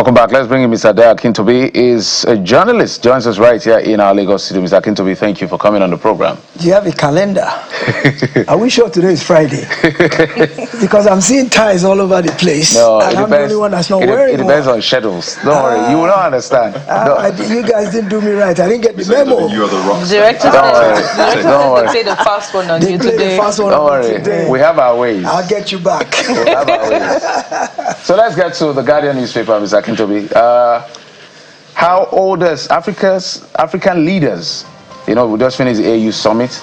Welcome back. Let's bring in Mr. Akintobi. Is a journalist, joins us right here in our Lagos studio. Mr. Akintobi, thank you for coming on the program. Do you have a calendar? Are we sure today is Friday? Because I'm seeing ties all over the place. No, and I'm the only one that's not wearing It depends on schedules. Don't worry, you will not understand. You guys didn't do me right. I didn't get the memo. You are the rock. Director Don't they play the fast one on you today. Don't worry, we have our ways. I'll get you back. We have our ways. So let's get to the Guardian newspaper, Mr. Akintobi. How old is African leaders, we just finished the AU summit,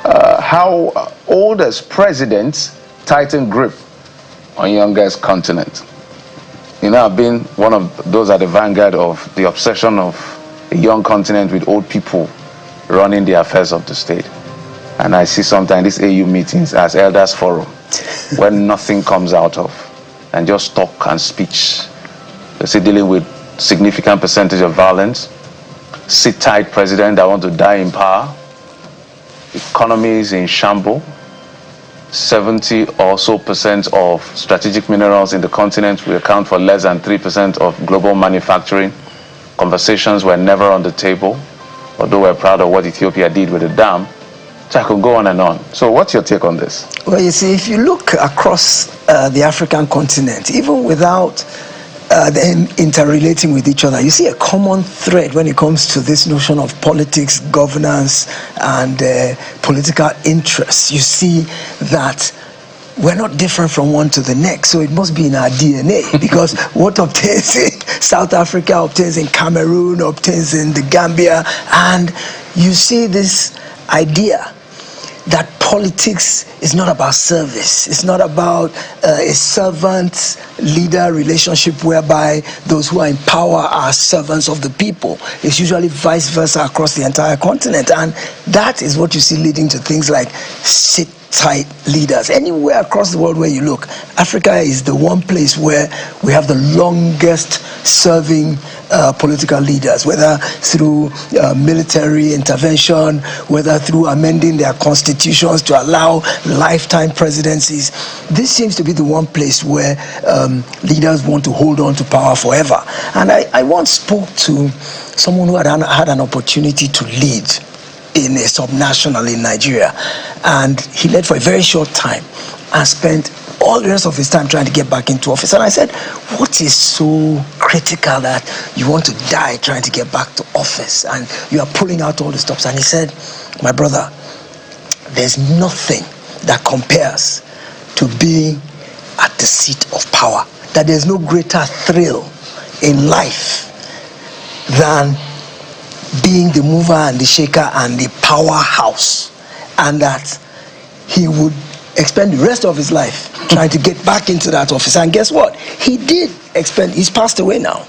how old does presidents tighten grip on youngest continent? I've been one of those at the vanguard of the obsession of a young continent with old people running the affairs of the state. And I see sometimes these AU meetings as elders forum, where nothing comes out of, and just talk and speech. They say dealing with significant percentage of violence, sit tight president that want to die in power, economies in shambles, 70 or so percent of strategic minerals in the continent will account for less than 3% of global manufacturing. Conversations were never on the table, although we're proud of what Ethiopia did with the dam. So I could go on and on. So what's your take on this? Well, you see, if you look across the African continent, even without them interrelating with each other, you see a common thread when it comes to this notion of politics, governance, and political interests. You see that we're not different from one to the next, so it must be in our DNA, because what obtains in South Africa obtains in Cameroon, obtains in the Gambia, and you see this idea that politics is not about service. It's not about a servant-leader relationship whereby those who are in power are servants of the people. It's usually vice versa across the entire continent. And that is what you see leading to things like sit-tight leaders. Anywhere across the world where you look, Africa is the one place where we have the longest serving political leaders, whether through military intervention, whether through amending their constitutions to allow lifetime presidencies. This seems to be the one place where leaders want to hold on to power forever. And I once spoke to someone who had an opportunity to lead in a subnational in Nigeria, and he led for a very short time and spent all the rest of his time trying to get back into office. And I said, what is so critical that you want to die trying to get back to office and you are pulling out all the stops? And he said, my brother, there's nothing that compares to being at the seat of power. That there's no greater thrill in life than being the mover and the shaker and the powerhouse. And that he would expend the rest of his life trying to get back into that office. And guess what? He did he's passed away now,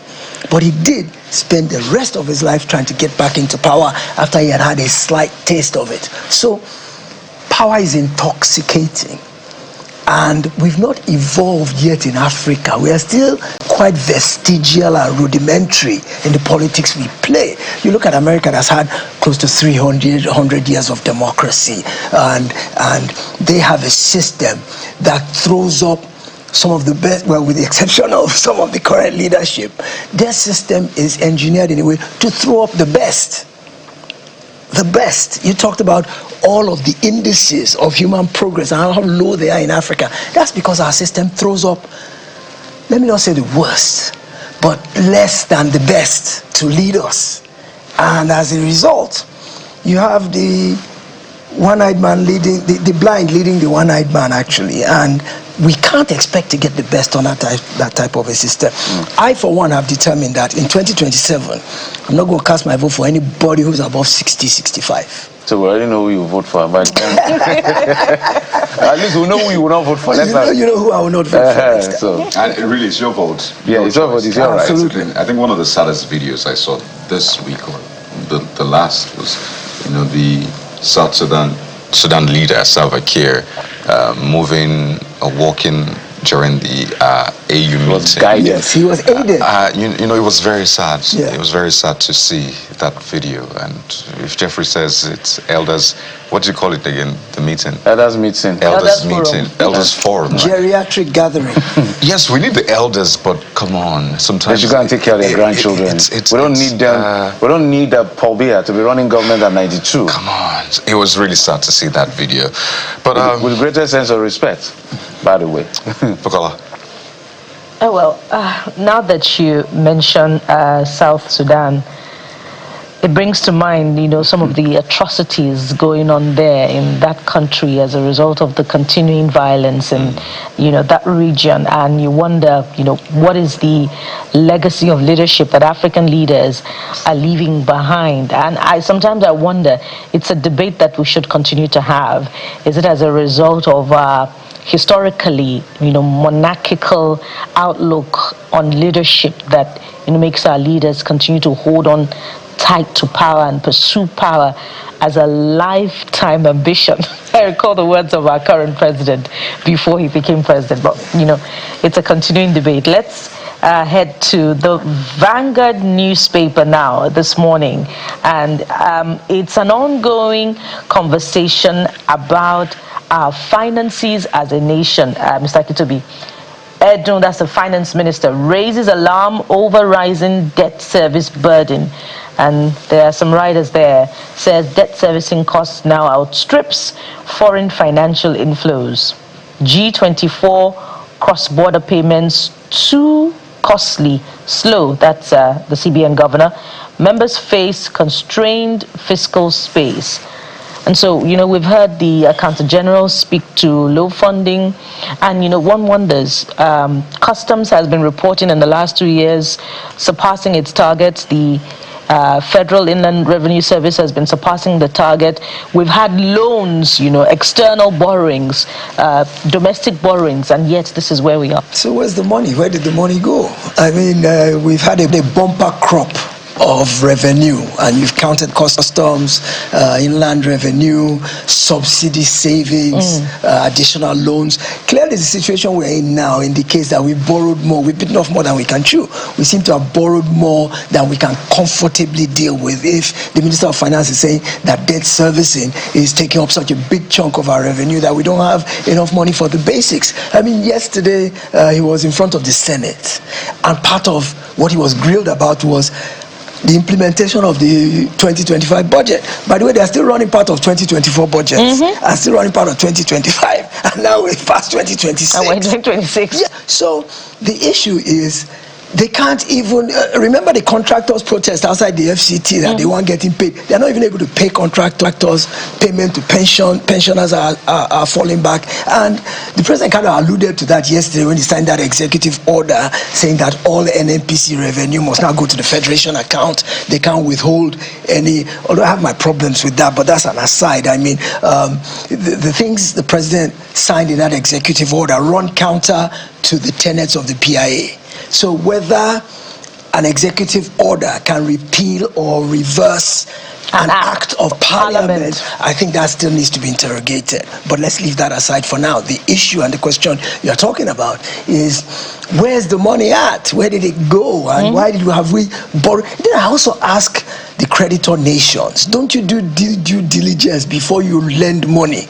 but he did spend the rest of his life trying to get back into power after he had had a slight taste of it. So power is intoxicating, and we've not evolved yet in Africa. We are still quite vestigial and rudimentary in the politics we play. You look at America, that's had close to 300 years of democracy, and they have a system that throws up some of the best, well, with the exception of some of the current leadership. Their system is engineered in a way to throw up the best. The best. You talked about all of the indices of human progress and how low they are in Africa. That's because our system throws up, let me not say the worst, but less than the best to lead us. And as a result, you have the one-eyed man leading, the blind leading the one-eyed man, actually. And we can't expect to get the best on that type of a system. I, for one, have determined that in 2027, I'm not going to cast my vote for anybody who's above 60, 65. So we already know who you vote for, but at least we know who you will not vote for. You know who I will not vote for. So, and it really, it's your vote. Yeah, it's your vote. It's your right. Absolutely. I think one of the saddest videos I saw this week, or the last, was the South Sudan leader Salva Kiir moving or walking during the AU meeting. Guided. Yes, he was aided. You know, it was very sad. Yeah. It was very sad to see that video. And if Jeffrey says it's elders, what do you call it again? The meeting? Elders meeting. Elders Forum. meeting. Elders forum. Right? Geriatric gathering. Yes, we need the elders, but come on. Sometimes They should go and take care of their grandchildren. We don't need them. We don't need Paul Biya to be running government at 92. Come on. It was really sad to see that video. But with greater sense of respect, by the way. Bukola. Oh, well, now that you mention South Sudan, it brings to mind, you know, some of the atrocities going on there in that country as a result of the continuing violence in, you know, that region. And you wonder, you know, what is the legacy of leadership that African leaders are leaving behind? And sometimes I wonder, it's a debate that we should continue to have. Is it as a result of historically, you know, monarchical outlook on leadership that, you know, makes our leaders continue to hold on tight to power and pursue power as a lifetime ambition? I recall the words of our current president before he became president, but, you know, it's a continuing debate. Let's head to the Vanguard newspaper now this morning, and it's an ongoing conversation about our finances as a nation. Mr. Kitobi, Edun, that's the finance minister, raises alarm over rising debt service burden. And there are some writers there, says debt servicing costs now outstrips foreign financial inflows. G24 cross-border payments too costly, slow. That's the CBN governor. Members face constrained fiscal space. And so, you know, we've heard the Accountant General speak to low funding, and, you know, one wonders, Customs has been reporting in the last 2 years surpassing its targets. The Federal Inland Revenue Service has been surpassing the target. We've had loans, you know, external borrowings, domestic borrowings, and yet this is where we are. So where's the money? Where did the money go? I mean, we've had a bumper crop of revenue, and you've counted customs, inland revenue, subsidy savings, additional loans. Clearly, the situation we're in now indicates that we borrowed more. We've bitten off more than we can chew. We seem to have borrowed more than we can comfortably deal with. If the Minister of Finance is saying that debt servicing is taking up such a big chunk of our revenue that we don't have enough money for the basics. I mean, yesterday he was in front of the Senate, and part of what he was grilled about was the implementation of the 2025 budget. By the way, they're still running part of 2024 budgets, and still running part of 2025, and now we're past 2026. And we're in 2026. Yeah. So the issue is, they can't even remember the contractors' protest outside the FCT that they weren't getting paid. They're not even able to pay contractors. Payment to pensioners are falling back. And the president kind of alluded to that yesterday when he signed that executive order saying that all NNPC revenue must now go to the Federation account. They can't withhold any, although I have my problems with that, but that's an aside. I mean, the things the president signed in that executive order run counter to the tenets of the PIA. So whether an executive order can repeal or reverse an act of parliament, I think that still needs to be interrogated. But let's leave that aside for now. The issue and the question you're talking about is, where's the money at? Where did it go? And why have we borrowed? Then I also ask the creditor nations, don't you do due diligence before you lend money?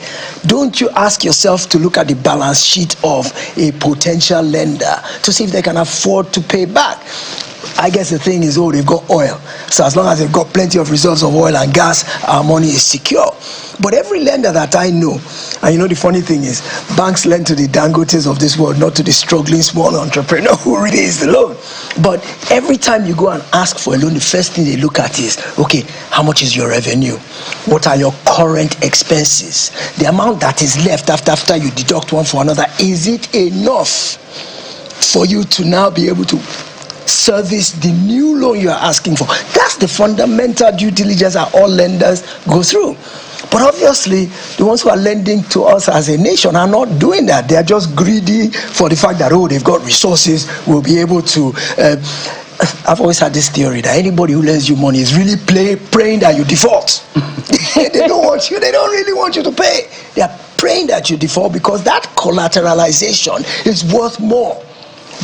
Don't you ask yourself to look at the balance sheet of a potential lender to see if they can afford to pay back? I guess the thing is, they've got oil. So as long as they've got plenty of reserves of oil and gas, our money is secure. But every lender that I know, and you know the funny thing is, banks lend to the Dangotes of this world, not to the struggling small entrepreneur who really is the loan. But every time you go and ask for a loan, the first thing they look at is, okay, how much is your revenue? What are your current expenses? The amount that is left after you deduct one for another, is it enough for you to now be able to service the new loan you are asking for? That's the fundamental due diligence that all lenders go through. But obviously, the ones who are lending to us as a nation are not doing that. They are just greedy for the fact that, they've got resources, we'll be able to I've always had this theory that anybody who lends you money is really praying that you default. They don't want you. They don't really want you to pay. They are praying that you default because that collateralization is worth more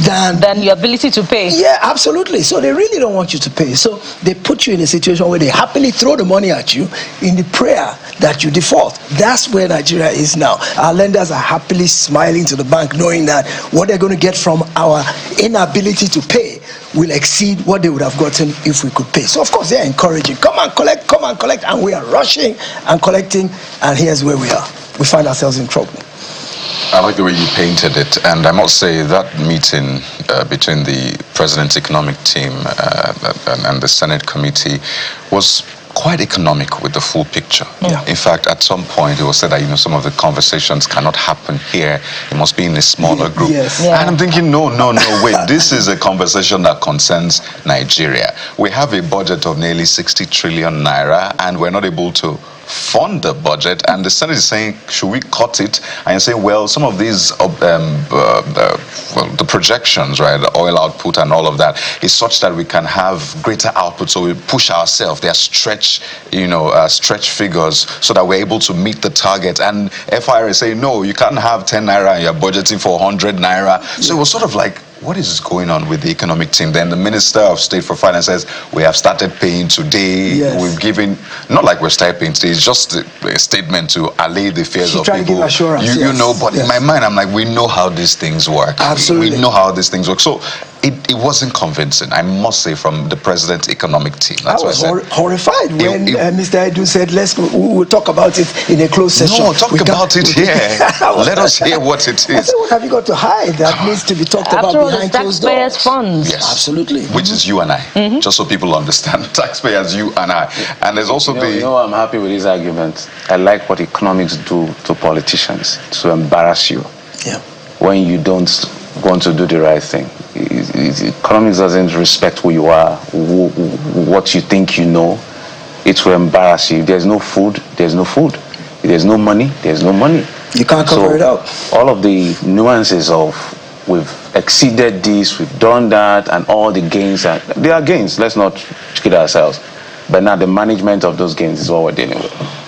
than your ability to pay. Yeah, absolutely. So they really don't want you to pay. So they put you in a situation where they happily throw the money at you in the prayer that you default. That's where Nigeria is now. Our lenders are happily smiling to the bank, knowing that what they're going to get from our inability to pay will exceed what they would have gotten if we could pay. So of course they're encouraging, come and collect, and we are rushing and collecting, and here's where we are. We find ourselves in trouble. I like the way you painted it, and I must say that meeting between the President's economic team and the Senate committee was quite economic with the full picture. Yeah. In fact, at some point it was said that some of the conversations cannot happen here. It must be in a smaller group. Yes. Yeah. And I'm thinking, no, wait. This is a conversation that concerns Nigeria. We have a budget of nearly 60 trillion naira, and we're not able to fund the budget, and the Senate is saying, should we cut it? And you say, well, some of these the projections, right, the oil output and all of that is such that we can have greater output, so we push ourselves. They are stretch figures so that we're able to meet the target. And FIR is saying, no, you can't have 10 naira and you're budgeting for 100 naira. So it was sort of like, what is going on with the economic team? Then the Minister of State for Finance says, we have started paying today. Yes. We've given, not like we're started paying today, it's just a statement to allay the fears of people. To give assurance, but in my mind, I'm like, we know how these things work. Absolutely. We know how these things work. So it wasn't convincing, I must say, from the President's economic team. That's I was horrified when Mr. Edu said, we'll talk about it in a closed session. No, talk about it here. Let us hear what it is. I said, what have you got to hide that needs to be talked about behind closed doors? Taxpayers' funds. Yes. Absolutely. Which is you and I, just so people understand. Taxpayers, you and I. And there's also I'm happy with this argument. I like what economics do to politicians, to embarrass you. Yeah. When you don't want to do the right thing. Economics doesn't respect who you are, what you think you know. It will embarrass you. If there's no food, there's no food. If there's no money, there's no money. You can't cover it up. All of the nuances of we've exceeded this, we've done that, and all the gains, they are gains. Let's not kid ourselves. But now the management of those gains is what we're dealing with.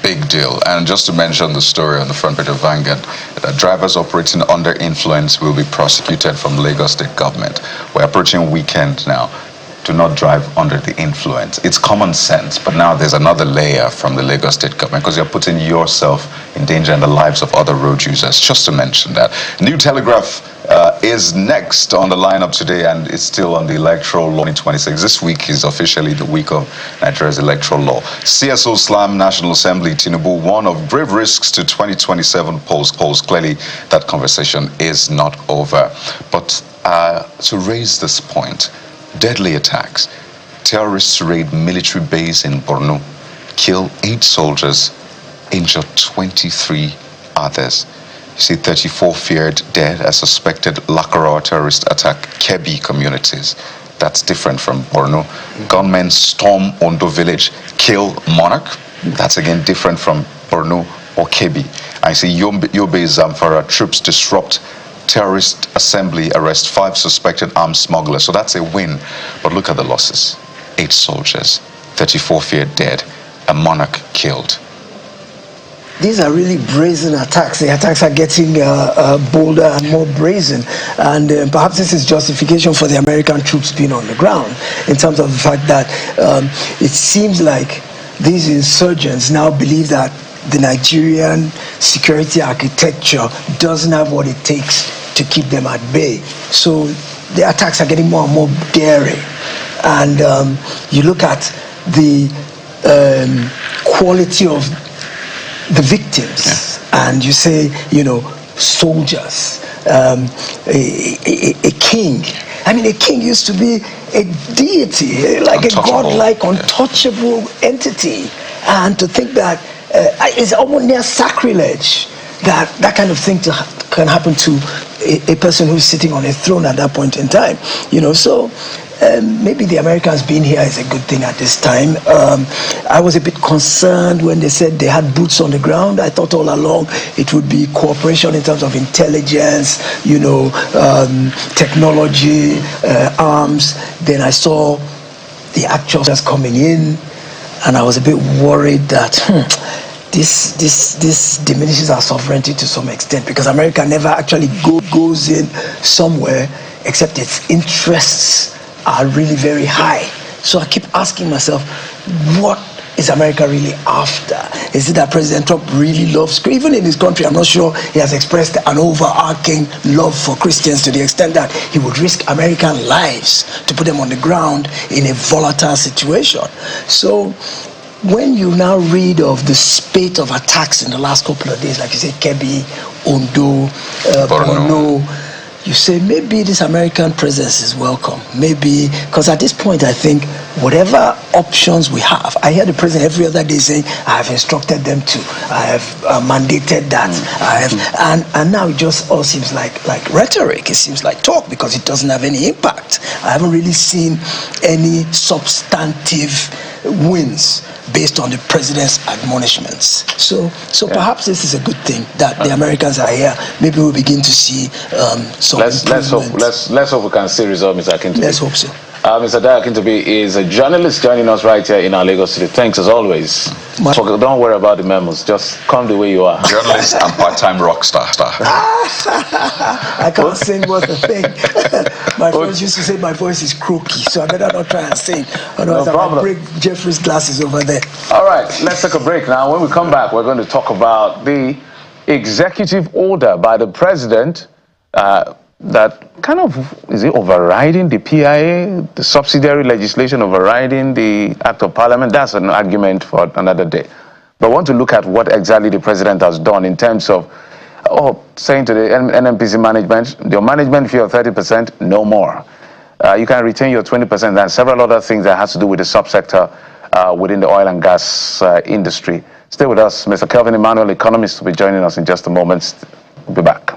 Big deal. And just to mention the story on the front page of Vanguard, that drivers operating under influence will be prosecuted from Lagos State government. We're approaching weekend now. Do not drive under the influence. It's common sense, but now there's another layer from the Lagos State government because you're putting yourself in danger and the lives of other road users. Just to mention that. New Telegraph is next on the lineup today, and it's still on the Electoral Law 2026. This week is officially the week of Nigeria's electoral law. CSO slam National Assembly, Tinubu, one of grave risks to 2027 polls. Clearly, that conversation is not over. But to raise this point, deadly attacks. Terrorists raid military base in Borno, kill 8 soldiers, injure 23 others. You see, 34 feared dead as suspected Lakarawa terrorist attack Kebbi communities. That's different from Borno. Gunmen storm Ondo village, kill monarch. That's again different from Borno or Kebbi. I see Yobe Zamfara troops disrupt terrorist assembly, arrest 5 suspected armed smugglers. So that's a win. But look at the losses. 8 soldiers, 34 feared dead, a monarch killed. These are really brazen attacks. The attacks are getting bolder and more brazen. And perhaps this is justification for the American troops being on the ground in terms of the fact that it seems like these insurgents now believe that the Nigerian security architecture doesn't have what it takes to keep them at bay. So the attacks are getting more and more daring. And you look at the quality of the victims, and you say, soldiers, a king. I mean, a king used to be a deity, like a godlike, untouchable entity. And to think that it's almost near sacrilege that kind of thing can happen to a person who's sitting on a throne at that point in time. So maybe the Americans being here is a good thing at this time. I was a bit concerned when they said they had boots on the ground. I thought all along it would be cooperation in terms of intelligence, technology, arms. Then I saw the actual just coming in, and I was a bit worried that this diminishes our sovereignty to some extent, because America never actually goes in somewhere except its interests are really very high. So I keep asking myself, what is America really after? Is it that President Trump really loves, even in his country, I'm not sure he has expressed an overarching love for Christians to the extent that he would risk American lives to put them on the ground in a volatile situation. So when you now read of the spate of attacks in the last couple of days, like you say, Kebbi, Ondo, Borno, you say maybe this American presence is welcome. Maybe, because at this point I think whatever options we have, I hear the president every other day saying, I have instructed them to, I have mandated that, I have, and now it just all seems like rhetoric. It seems like talk, because it doesn't have any impact. I haven't really seen any substantive wins based on the president's admonishments. So perhaps this is a good thing that the Americans are here. Maybe we'll begin to see some improvement. Let's hope we can see results, Mr. Akintobi. Let's hope so. Mr. Dai Akintobi is a journalist joining us right here in our Lagos City. Thanks as always. Don't worry about the memos. Just come the way you are. Journalist and part-time rock star. I can't sing worth a thing. My friends used to say my voice is croaky, so I better not try and sing. Otherwise I might break Jeffrey's glasses over there. All right, let's take a break now. When we come back, we're going to talk about the executive order by the president that kind of, is it overriding the PIA, the subsidiary legislation overriding the Act of Parliament? That's an argument for another day. But I want to look at what exactly the president has done in terms of saying to the NNPC management, your management fee of 30%, no more. You can retain your 20%, and several other things that has to do with the subsector within the oil and gas industry. Stay with us. Mr. Kelvin Emmanuel, economist, will be joining us in just a moment. We'll be back.